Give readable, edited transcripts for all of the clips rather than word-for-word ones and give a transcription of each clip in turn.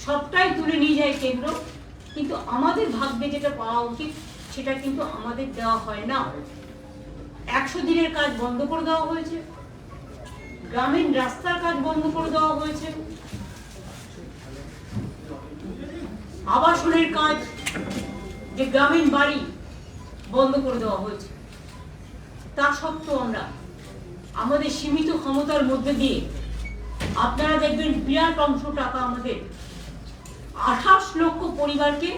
সবটাই তুলে নিয়ে যায় কেন্দ্র, কিন্তু আমাদের ভাগ্যে যেটা পাওয়া উচিত সেটা কিন্তু আমাদের দেওয়া হয় না। 100 দিনের কাজ বন্ধ করে দেওয়া হয়েছে, গ্রামীণ রাস্তার কাজ বন্ধ করে দেওয়া হয়েছে, আবাসনের কাজ, যে গ্রামীণ বাড়ি বন্ধ করে দেওয়া হয়েছে। তা সত্ত্বেও আমরা আমাদের সীমিত ক্ষমতার মধ্যে দিয়ে, আপনারা দেখবেন বিরাট অংশ টাকা আমাদের 28 লক্ষ পরিবারকে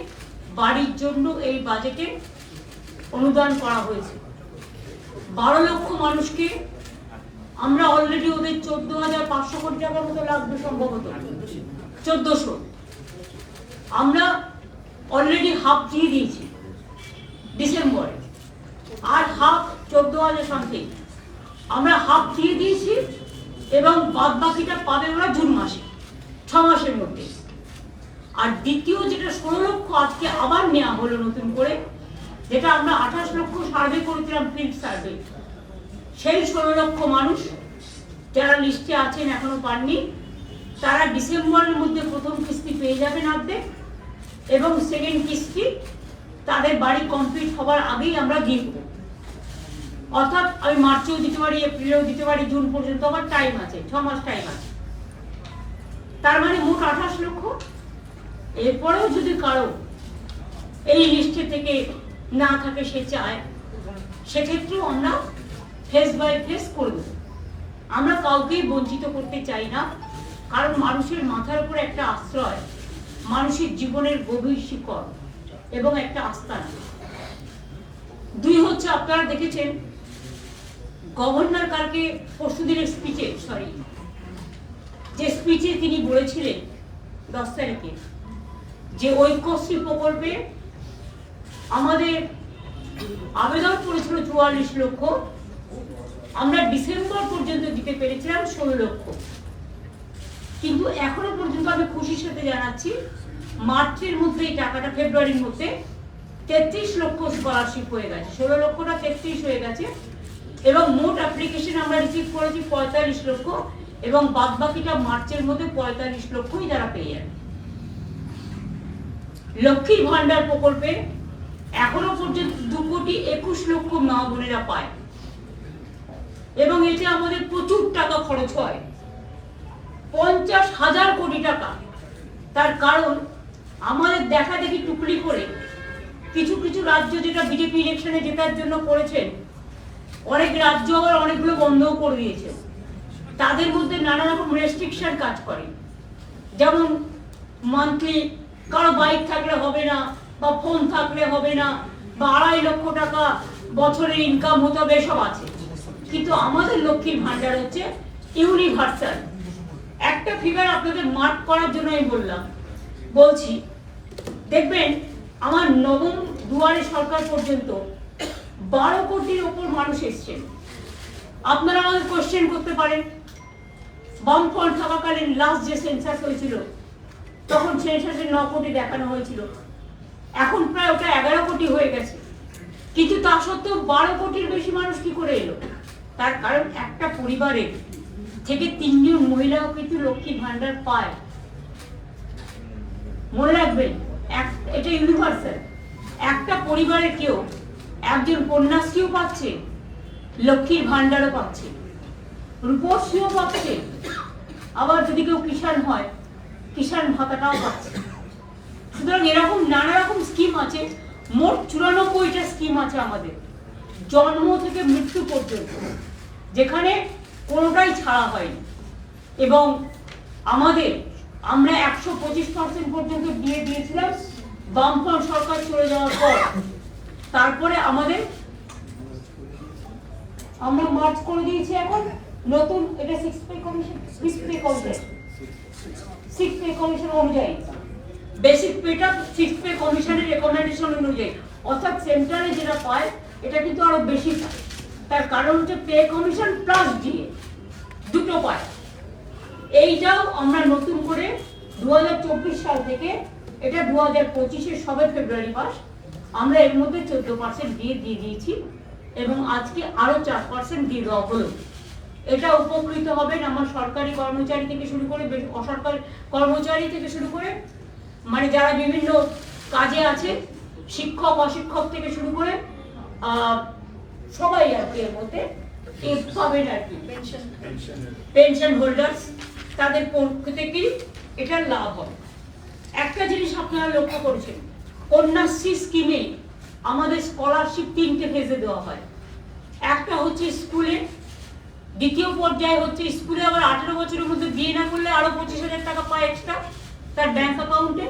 বাড়ির জন্য এই বাজেটে অনুদান করা হয়েছে। 12 লক্ষ মানুষকে আমরা অলরেডি ওদের 14,500 কোটি টাকার মতো লাগবে, সম্ভবত 1400, আমরা অলরেডি হাফ দিয়ে দিয়েছি ডিসেম্বরে, আর হাফ 14,000 সামথিং আমরা হাফ দিয়ে দিয়েছি, এবং বাদ বাকিটা পাবে ওরা জুন মাসে, 6 মাসের মধ্যে। আর দ্বিতীয় যেটা 16 লক্ষ আজকে আবার নেওয়া হলো নতুন করে, যেটা আমরা 28 লক্ষ সার্ভে করেছিলাম, ফিল্ড সার্ভে, সেই 16 লক্ষ মানুষ যারা লিস্টে আছেন এখনো পাননি, তারা ডিসেম্বরের মধ্যে প্রথম কিস্তি পেয়ে যাবেন অর্ধেক, এবং সেকেন্ড কিস্তি তাদের বাড়ি কমপ্লিট হবার আগেই আমরা দিয়ে দেবো। অর্থাৎ আমি মার্চেও দিতে পারি, এপ্রিলেও দিতে পারি, জুন পর্যন্ত আমার টাইম আছে, 6 মাস টাইম আছে। তার মানে মোট 28 লক্ষ। এরপরেও যদি কারো এই লিস্টে থেকে না থাকে, সে চায়, সেক্ষেত্রেও আমরা ফেস বাই ফেস করব। আমরা কাউকেই বঞ্চিত করতে চাই না, কারণ মানুষের মাথার উপরে একটা আশ্রয়, মানুষের জীবনের গভীর শিকড় এবং একটা আস্থানা। 2 হচ্ছে, আপনারা দেখেছেন গভর্নর কালকে পরশুদিনের স্পিচে, যে স্পিচে তিনি বলেছিলেন 10 তারিখে, যে ঐক্যশ্রী প্রকল্পে আমাদের আবেদন করেছিল 44 লক্ষ, আমরা ডিসেম্বর পর্যন্ত দিতে পেরেছিলাম 16 লক্ষ। কিন্তু এখনো পর্যন্ত আমি খুশির সাথে জানাচ্ছি, মার্চের মধ্যে এই টাকাটা, ফেব্রুয়ারির মধ্যে 33 লক্ষ স্কলারশিপ হয়ে গেছে, 16 লক্ষটা 33 হয়ে গেছে, এবং মোট অ্যাপ্লিকেশন আমরা রিসিভ করেছি 45 লক্ষ, এবং বাদ বাকিটা মার্চের মধ্যে 45 লক্ষই যারা পেয়ে যাবে। লক্ষ্মীর ভান্ডার প্রকল্পে এখনো পর্যন্ত 2,21,00,000 মা বোনেরা পায়, এবং এতে আমাদের প্রচুর টাকা খরচ হয়, 50,000 কোটি টাকা। তার কারণ আমাদের দেখা দেখি টুকলি করে কিছু কিছু রাজ্য, যেটা বিজেপি ইলেকশনে জেতার জন্য করেছেন, অনেক রাজ্য আবার অনেকগুলো বন্ধও করে দিয়েছে। তাদের মধ্যে নানা রকম রেস্ট্রিকশন কাজ করে, যেমন মান্থলি কারো বাইক থাকলে হবে না, বা ফোন থাকলে হবে না, বা 2.5 লক্ষ টাকা বছরে ইনকাম হতে হবে, সব আছে। কিন্তু আমাদের লক্ষ্মীর ভান্ডার হচ্ছে ইউনিভার্সাল। একটা ফিগার আপনাদের মার্ক করার জন্য আমি বলছি, দেখবেন আমার নবম দুয়ারে সরকার পর্যন্ত 12 কোটির ওপর মানুষ এসছেন। আপনারা আমাদের কোশ্চেন করতে পারেন, বামফ্রন্ট থাকাকালীন লাস্ট যে সেন্সাস হয়েছিল, তখন সেন্সাসে 9 কোটি দেখানো হয়েছিল, এখন প্রায় ওটা 11 কোটি হয়ে গেছে। কিন্তু তা সত্ত্বেও 12 কোটির বেশি মানুষ কি করে এলো? তার কারণ একটা পরিবারের থেকে 3 জন মহিলাও কিন্তু লক্ষ্মী ভান্ডার পায়। মনে রাখবেন, এটা ইউনিভার্সাল। একটা পরিবারের কেউ একজন কন্যাশ্রীও পাচ্ছে, লক্ষ্মীর ভান্ডারও পাচ্ছে, রূপশ্রীও পাচ্ছে, আবার যদি কেউ কিষাণ হয়, কিষাণ ভাতাটাও পাচ্ছে। সুতরাং এরকম নানা রকম স্কিম আছে, মোট 94টা স্কিম আছে আমাদের, জন্ম থেকে মৃত্যু পর্যন্ত, যেখানে কোনোটাই ছাড়া হয়নি। এবং আমরা 125% পর্যন্ত দিয়ে দিয়েছিলাম বামফ্রন্ট সরকার চলে যাওয়ার পর। তারপরে আমরা মার্চ করে দিয়েছি এখন নতুন, এটা 6 পে কমিশন অনুযায়ী, বেসিক পেটা 6 পে কমিশনের রেকমেন্ডেশন অনুযায়ী, অর্থাৎ সেন্ট্রালে যেটা পায় এটা কিন্তু আরো বেশি পায়। তার কারণ হচ্ছে পে কমিশন প্লাস ডিএ দুটো পায়। এইটাও আমরা নতুন করে 2024 সাল থেকে, এটা 2025-এর সবে ফেব্রুয়ারি মাস, আমরা এর মধ্যে 14% দিয়ে দিয়েছি, এবং আজকে আরো 4% দিয়ে দেওয়া হলো। এটা উপকৃত হবেন আমার সরকারি কর্মচারী থেকে শুরু করে, অসরকারি কর্মচারী থেকে শুরু করে মানে যারা বিভিন্ন কাজে আছে, শিক্ষক অশিক্ষক থেকে শুরু করে সবাই আর কি এর মধ্যে পাবেন আর কি, পেনশন হোল্ডার্স, তাদের পক্ষ থেকেই এটার লাভ হয়। একটা জিনিস আপনারা লক্ষ্য করেছেন, কন্যাশ্রী স্কিমে আমাদের স্কলারশিপ 3টে ফেজে দেওয়া হয়। একটা হচ্ছে স্কুলে, দ্বিতীয় পর্যায়ে হচ্ছে স্কুলে আবার 18 বছরের মধ্যে বিয়ে না করলে আরো 25,000 টাকা পায় এক্সট্রা তার ব্যাংক অ্যাকাউন্টে।